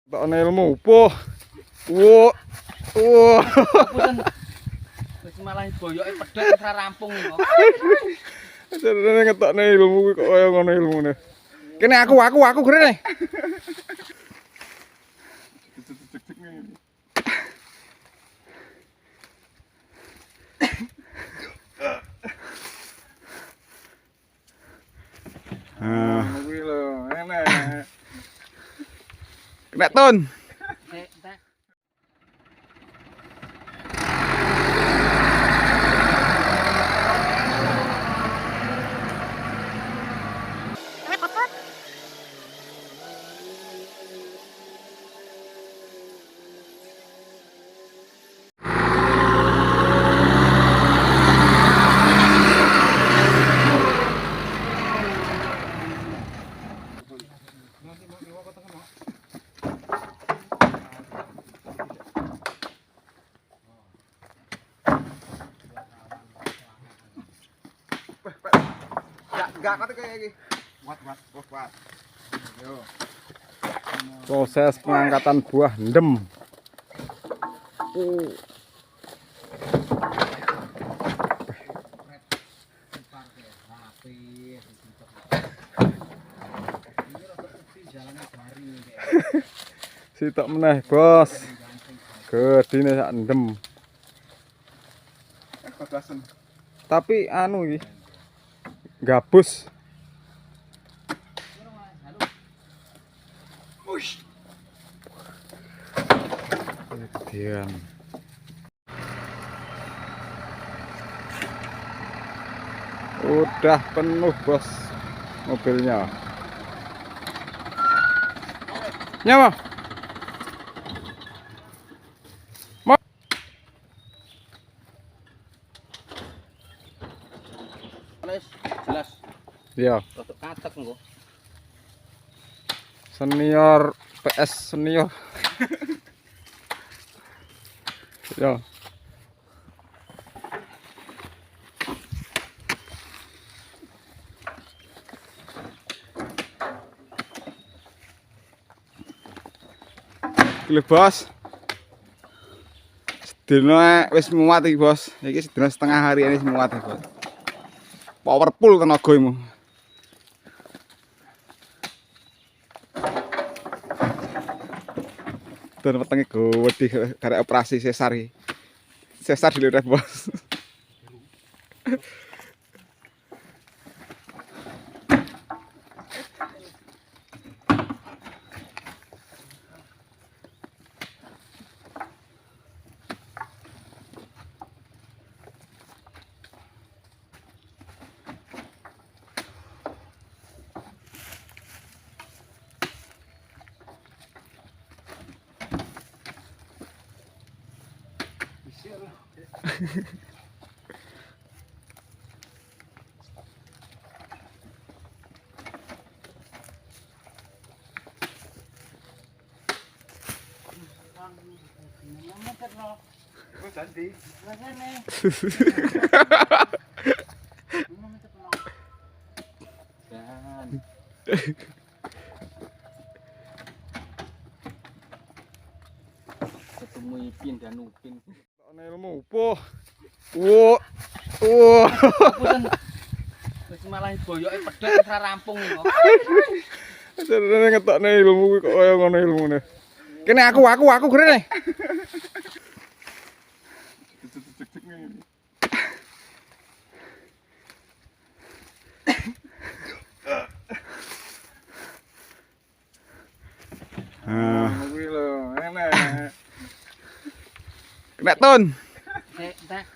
Tak ana ilmu opo. Wis malah boyoke pedhot ora rampung kok. Jarene ngetokne ilmu kok kaya ngono ilmune. Kene aku grene. Kuwi lho, enak. Kena ton. Entek. Enggak kate kayak iki. Kuat. Yo. Proses pengangkatan buah ndem. Sitok meneh, Bos. Gedine sak ndem. Tapi anu iki gabus. Diam. Udah penuh, Bos, mobilnya. Nyawa. Jelas. Iya. Rodok katek engko. Senior PS senior. Ya. Iki Bos. Sedina wis muat iki, Bos. Iki sedina setengah hari ini muat iki, Bos. Powerful tenagamu. Dan wetenge gede karek operasi sesar iki. Sesar dilihat, Bos. Ketemu Ipin dan Upin. Ana ilmu opo. Wis malah boyoke pedhot ora rampung kok. Jarene ngetokne ilmu kok kaya ngono ilmune. Kene aku grene. Kuwi lho, enak. Kena ton. Entek.